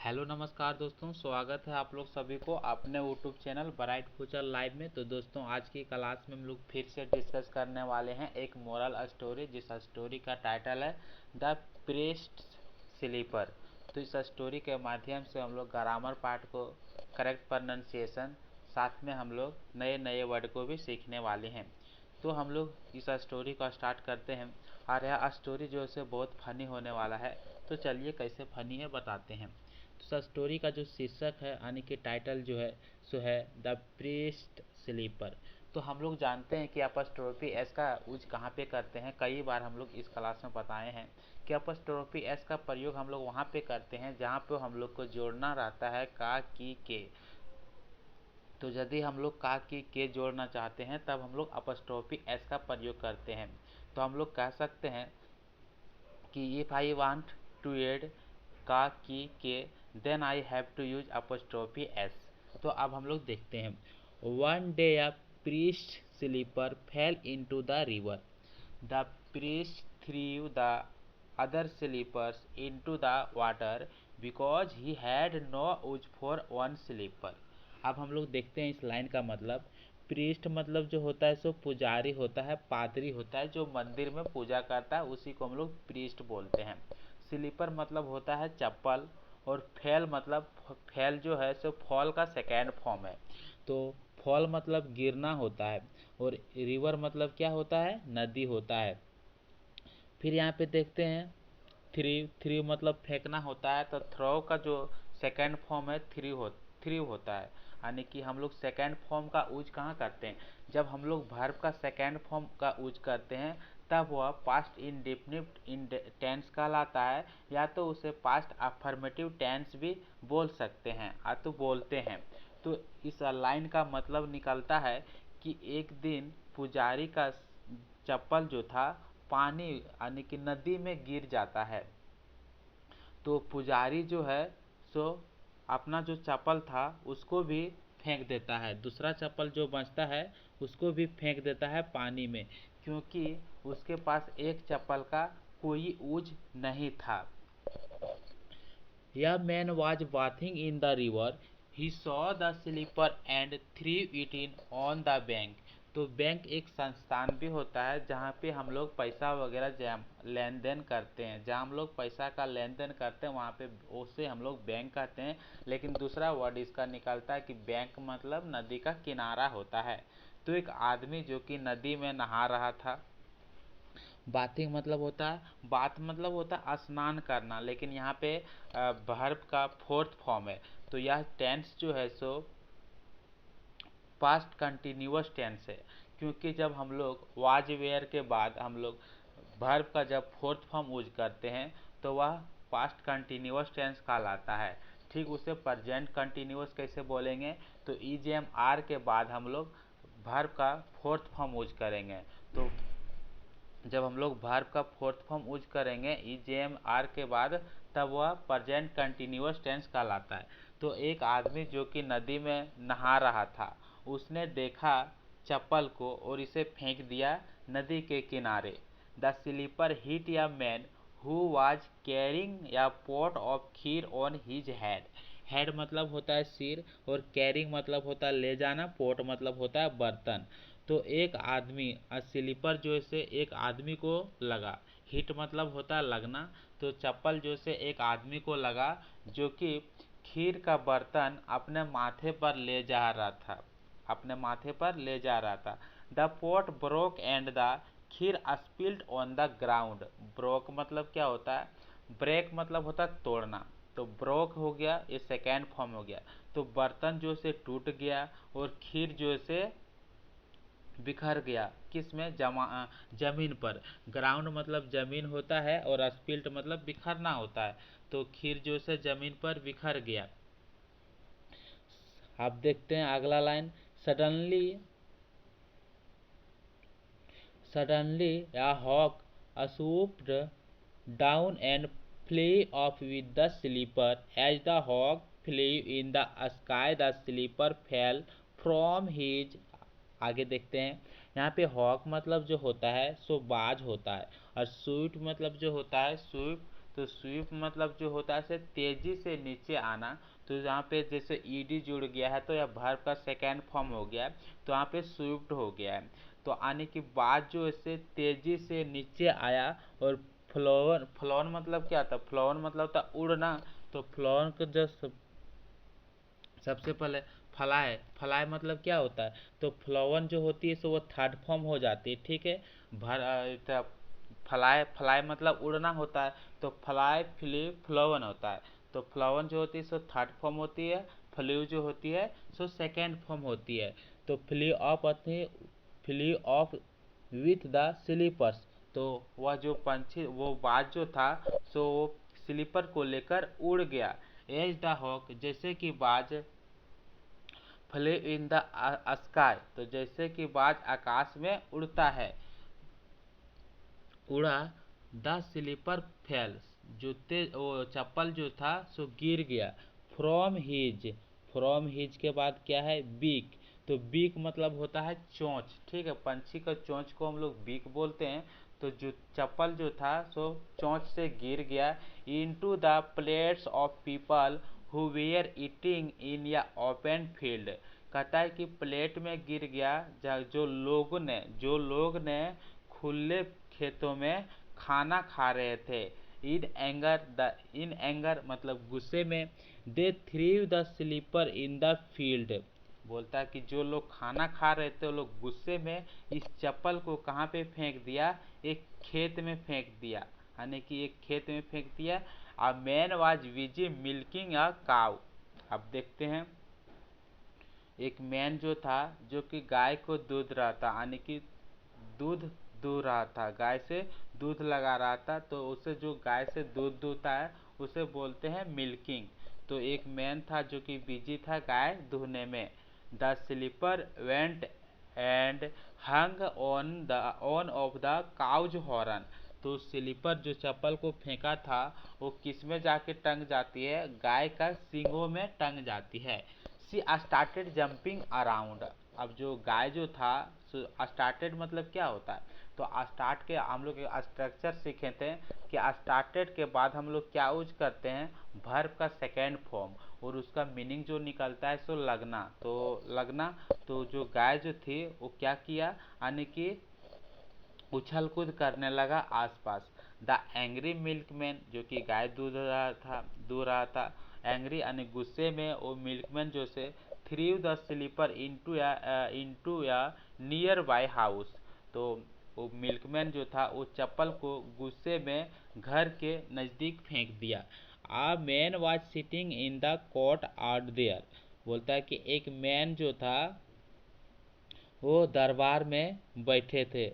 Hello नमस्कार दोस्तों, स्वागत है आप लोग सभी को अपने YouTube channel bright future live में। तो दोस्तों, आज की क्लास में हम लोग फिर से डिस्कस करने वाले हैं एक मोरल स्टोरी, जिस स्टोरी का टाइटल है द प्रीस्ट स्लीपर। तो इस स्टोरी के माध्यम से हम लोग ग्रामर पार्ट को, करेक्ट प्रोनाउंसिएशन, साथ में हम लोग नए नए वर्ड को भी सीखने वाले हैं। तो हम लोग इस स्टोरी को स्टार्ट करते हैं। और यह स्टोरी जो है बहुत फनी होने वाला है। तो चलिए कैसे फनी है बताते हैं। तो स्टोरी का जो शीर्षक है यानी कि टाइटल जो है सो है द प्रीस्ट स्लीपर। तो हम लोग जानते हैं कि अपस्ट्रोफी एस का यूज कहाँ पे करते हैं। कई बार हम लोग इस क्लास में बताए हैं कि अपस्ट्रोफी एस का प्रयोग हम लोग वहाँ पे करते हैं जहाँ पे हम लोग को जोड़ना रहता है का की के। तो यदि हम लोग का की के जोड़ना चाहते हैं तब हम लोग अपस्ट्रोफी एस का प्रयोग करते हैं। तो हम लोग कह सकते हैं कि if I want to add का की के then I have to use apostrophe S. तो अब हम लोग देखते हैं। One day a priest slipper fell into the river. The priest threw the other slippers into the water because he had no use for one slipper. अब हम लोग देखते हैं इस लाइन का मतलब। प्रीस्ट मतलब जो होता है सो पुजारी होता है, पादरी होता है जो मंदिर में पूजा करता है, उसी को हम लोग प्रीस्ट बोलते हैं। स्लीपर मतलब होता है चप्पल। और फेल मतलब, फेल जो है सो फॉल का सेकेंड फॉर्म है। तो फॉल मतलब गिरना होता है। और रिवर मतलब क्या होता है, नदी होता है। फिर यहाँ पे देखते हैं थ्री। थ्री मतलब फेंकना होता है। तो थ्रो का जो सेकेंड फॉर्म है थ्री होता है। यानी कि हम लोग सेकेंड फॉर्म का यूज कहाँ करते हैं, जब हम लोग वर्ब का सेकेंड फॉर्म का यूज करते हैं तब वह पास्ट इंडेफिनिट टेंस कहलाता है, या तो उसे पास्ट अफर्मेटिव टेंस भी बोल सकते हैं या तो बोलते हैं। तो इस लाइन का मतलब निकलता है कि एक दिन पुजारी का चप्पल जो था पानी यानी कि नदी में गिर जाता है। तो पुजारी जो है सो अपना जो चप्पल था उसको भी फेंक देता है, दूसरा चप्पल जो बचता है उसको भी फेंक देता है पानी में, क्योंकि उसके पास एक चप्पल का कोई यूज नहीं था। यह man was bathing in the river. He saw the slipper and threw it in on the bank. तो बैंक एक संस्थान भी होता है जहाँ पे हम लोग पैसा वगैरह लेन देन करते हैं। जहाँ हम लोग पैसा का लेन देन करते हैं वहाँ पे उसे हम लोग बैंक कहते हैं। लेकिन दूसरा वर्ड इसका निकलता है कि बैंक मतलब नदी का किनारा होता है। तो एक आदमी जो कि नदी में नहा रहा था। बाथिंग मतलब होता है, बाथ मतलब होता है स्नान करना, लेकिन यहाँ पे वर्ब का फोर्थ फॉर्म है। तो यह टेंस जो है सो पास्ट कंटिन्यूअस टेंस है, क्योंकि जब हम लोग वाज वेयर के बाद हम लोग वर्ब का जब फोर्थ फॉर्म यूज करते हैं तो वह पास्ट कंटिन्यूअस टेंस कहलाता है। ठीक उसे प्रेजेंट कंटिन्यूअस कैसे बोलेंगे, तो ईजेएम आर के बाद हम लोग वर्ब का फोर्थ फॉर्म यूज करेंगे। तो जब हम लोग वर्ब का फोर्थ फॉर्म यूज करेंगे ईजेएम आर के बाद, तब वह प्रेजेंट कंटिन्यूअस टेंस कहलाता है। तो एक आदमी जो कि नदी में नहा रहा था, उसने देखा चप्पल को और इसे फेंक दिया नदी के किनारे। The slipper hit a man who was carrying a pot of kheer on his head. Head मतलब होता है सिर, और कैरिंग मतलब होता है ले जाना, पोट मतलब होता है बर्तन। तो एक आदमी, स्लीपर जो से एक आदमी को लगा। हिट मतलब होता है लगना। तो चप्पल जो से एक आदमी को लगा जो कि खीर का बर्तन अपने माथे पर ले जा रहा था, अपने माथे पर ले जा रहा था। The pot broke and the kheer spilled on the ground. Broke मतलब क्या होता है, ब्रेक मतलब होता है तोड़ना। तो ब्रोक हो गया, ये सेकेंड फॉर्म हो गया। तो बर्तन जो से टूट गया और खीर जो से बिखर गया, किस में, जमीन पर। ग्राउंड मतलब जमीन होता है और स्पिल्ट मतलब बिखरना होता है। तो खीर जो से जमीन पर बिखर गया। आप देखते हैं अगला line. Suddenly suddenly a hawk swooped down and flew off with the slipper. As the hawk flew in the sky, the slipper fell from his। आगे देखते हैं। यहाँ पे हॉक मतलब जो होता है सो बाज होता है, और स्वीट मतलब जो होता है स्वीप तो स्वीप मतलब जो होता है तेजी से नीचे आना। तो यहाँ पे जैसे ईडी जुड़ गया है तो यह वर्ब का सेकेंड फॉर्म हो गया है, तो यहाँ पे स्विफ्ट हो गया है। तो आने के बाद जो ऐसे तेजी से नीचे आया। और फ्लोन, फ्लोन मतलब क्या था? फ्लोन मतलब था उड़ना। तो फ्लोन को जो सबसे पहले फ्लाई, फ्लाई मतलब क्या होता है? तो फ्लोवन जो होती है सो वो थर्ड फॉर्म हो जाती है, ठीक है। फ्लाई, फ्लाई मतलब उड़ना होता है, तो फ्लाई फ्ली फ्लोवन होता है। तो फ्लोवन जो होती है सो थर्ड फॉर्म होती है, फ्लू जो होती है सो सेकेंड फॉर्म होती है। तो फ्ली ऑफ अथी, flew off with the slippers, तो वह जो पंछी, वो बाज जो था सो स्लीपर को लेकर उड़ गया। एज द हॉक, जैसे कि बाज फ्ले इन द स्काई, तो जैसे कि बाज आकाश में उड़ता है। उड़ा। द स्लीपर फेल, जूते वो चप्पल जो था सो गिर गया। फ्रॉम हिज, फ्रॉम हिज के बाद क्या है? बीक। तो बीक मतलब होता है चोंच, ठीक है। पंछी का चोंच को हम लोग बीक बोलते हैं। तो जो चप्पल जो था सो चोंच से गिर गया। Into the plates of people who were eating in या ओपन फील्ड, कहता है कि प्लेट में गिर गया जो लोग ने खुले खेतों में खाना खा रहे थे। इन एंगर मतलब गुस्से में। They threw the slipper in the field, बोलता है कि जो लोग खाना खा रहे थे वो लोग गुस्से में इस चप्पल को कहाँ पे फेंक दिया? एक खेत में फेंक दिया, यानी कि एक खेत में फेंक दिया। A man was busy milking a cow. अब देखते हैं, एक मैन जो था जो कि गाय को दूध रहा था, यानी कि दूध दूह रहा था, गाय से दूध लगा रहा था। तो उसे जो गाय से दूध दूहता है उसे बोलते हैं मिल्किंग। तो एक मैन था जो कि बिजी था गाय दूहने में। The slipper went and hung on of the cow's horn, तो स्लीपर जो चप्पल को फेंका था वो किस में जाके टंग जाती है? गाय का सींगों में टंग जाती है। सी स्टार्टेड जंपिंग अराउंड, अब जो गाय जो था स्टार्टेड मतलब क्या होता है? तो स्टार्ट के हम लोग स्ट्रक्चर सीखे थे कि स्टार्टेड के बाद हम लोग क्या यूज करते हैं? वर्ब का सेकेंड फॉर्म, और उसका मीनिंग जो निकलता है सो लगना। तो लगना, तो जो गाय जो थी वो क्या किया, यानी कि उछल कूद करने लगा आसपास। द एंग्री मिल्कमैन, जो कि गाय दूध रहा था, एंग्री यानी गुस्से में, वो मिल्कमैन जो से थ्रीव द स्लीपर इनटू या नियर बाय हाउस, तो वो मिल्कमैन जो था वो चप्पल को गुस्से में घर के नज़दीक फेंक दिया। A man was sitting in the court out there, बोलता है कि एक मैन जो था वो दरबार में बैठे थे।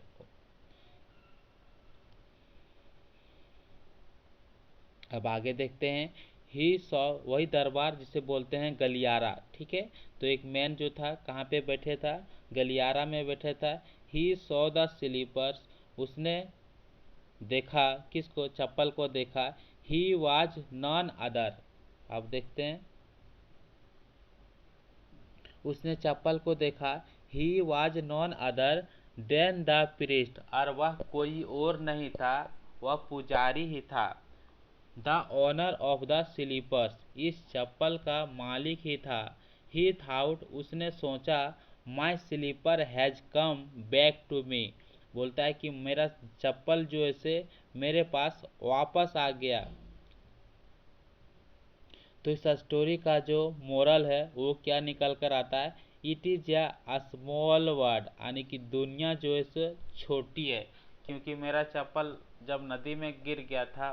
अब आगे देखते हैं। ही सॉ, वही दरबार जिसे बोलते हैं गलियारा, ठीक है। तो एक मैन जो था कहाँ पे बैठे था? गलियारा में बैठे था। ही सॉ द स्लीपर्स, उसने देखा किसको? चप्पल को देखा। ही वाज नॉन अदर, अब देखते हैं, उसने चप्पल को देखा। He was none other than the priest, और वह कोई और नहीं था, वह पुजारी ही था। The owner of the slippers, इस चप्पल का मालिक ही था। ही थाउट, उसने सोचा, my slipper has come back to me, बोलता है कि मेरा चप्पल जो ऐसे मेरे पास वापस आ गया। तो इस स्टोरी का जो मोरल है वो क्या निकल कर आता है? इट इज या स्मॉल वर्ड, यानी कि दुनिया जो है सो छोटी है। क्योंकि मेरा चप्पल जब नदी में गिर गया था,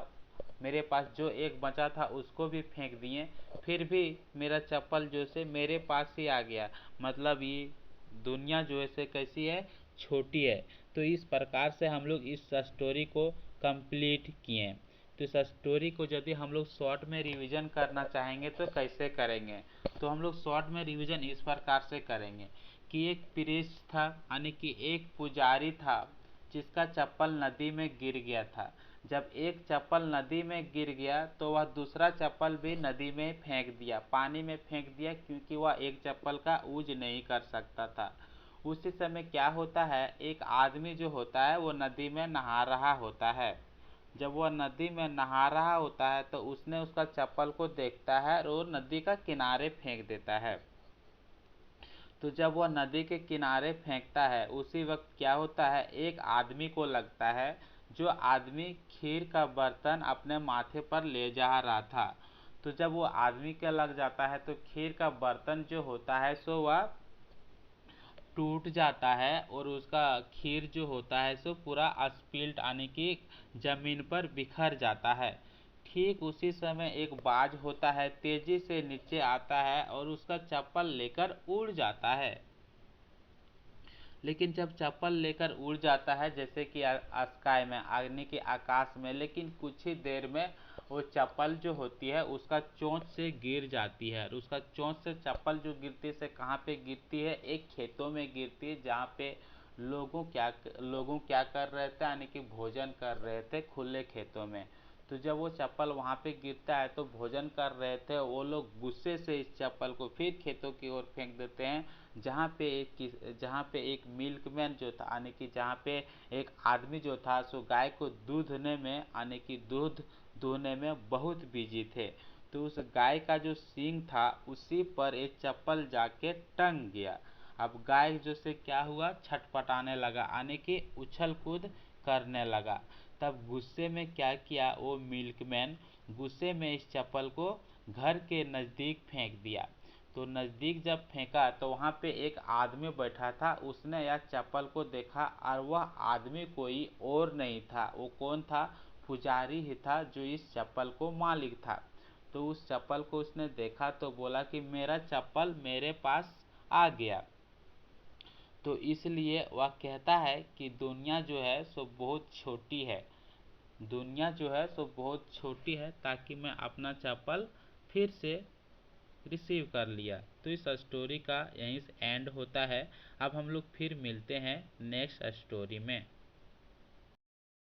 मेरे पास जो एक बचा था उसको भी फेंक दिए, फिर भी मेरा चप्पल जो से मेरे पास ही आ गया। मतलब ये दुनिया जो है से कैसी है? छोटी है। तो इस प्रकार से हम लोग इस स्टोरी को कंप्लीट किए। तो इस स्टोरी को यदि हम लोग शॉर्ट में रिवीजन करना चाहेंगे तो कैसे करेंगे? तो हम लोग शॉर्ट में रिवीजन इस प्रकार से करेंगे कि एक प्रीस्ट था, यानी कि एक पुजारी था जिसका चप्पल नदी में गिर गया था। जब एक चप्पल नदी में गिर गया तो वह दूसरा चप्पल भी नदी में फेंक दिया, पानी में फेंक दिया, क्योंकि वह एक चप्पल का यूज नहीं कर सकता था। उसी समय क्या होता है? एक आदमी जो होता है वो नदी में नहा रहा होता है। जब वह नदी में नहा रहा होता है तो उसने उसका चप्पल को देखता है और वो नदी का किनारे फेंक देता है। तो जब वह नदी के किनारे फेंकता है उसी वक्त क्या होता है, एक आदमी को लगता है, जो आदमी खीर का बर्तन अपने माथे पर ले जा रहा था। तो जब वो आदमी के लग जाता है तो खीर का बर्तन जो होता है सो वह टूट जाता है और उसका खीर जो होता है सो पूरा स्पिल्ट यानी कि जमीन पर बिखर जाता है। ठीक उसी समय एक बाज होता है, तेजी से नीचे आता है और उसका चप्पल लेकर उड़ जाता है। लेकिन जब चप्पल लेकर उड़ जाता है जैसे कि स्काई में यानी कि आकाश में, लेकिन कुछ ही देर में वो चप्पल जो होती है उसका चोंच से गिर जाती है। और उसका चोंच से चप्पल जो गिरती है कहाँ पे गिरती है, एक खेतों में गिरती है, जहाँ पे लोगों क्या कर रहे थे यानी कि भोजन कर रहे थे खुले खेतों में। तो जब वो चप्पल वहाँ पे गिरता है तो भोजन कर रहे थे वो लोग गुस्से से इस चप्पल को फिर खेतों की ओर फेंक देते हैं, जहाँ पे एक मिल्कमैन जो था यानी कि जहाँ पे एक आदमी जो था सो गाय को दूधने में यानी कि दूध दूहने में बहुत बिजी थे। तो उस गाय का जो सींग था उसी पर एक चप्पल जाके टंग गया। अब गाय जो से क्या हुआ, छटपटाने लगा यानी कि उछल कूद करने लगा। तब गुस्से में क्या किया वो मिल्कमैन, गुस्से में इस चप्पल को घर के नज़दीक फेंक दिया। तो नज़दीक जब फेंका तो वहाँ पे एक आदमी बैठा था, उसने यह चप्पल को देखा और वह आदमी कोई और नहीं था, वो कौन था, पुजारी ही था जो इस चप्पल को मालिक था। तो उस चप्पल को उसने देखा तो बोला कि मेरा चप्पल मेरे पास आ गया। तो इसलिए वह कहता है कि दुनिया जो है सो बहुत छोटी है, दुनिया जो है सो बहुत छोटी है, ताकि मैं अपना चप्पल फिर से रिसीव कर लिया। तो इस स्टोरी का यहीं से एंड होता है। अब हम लोग फिर मिलते हैं नेक्स्ट स्टोरी में।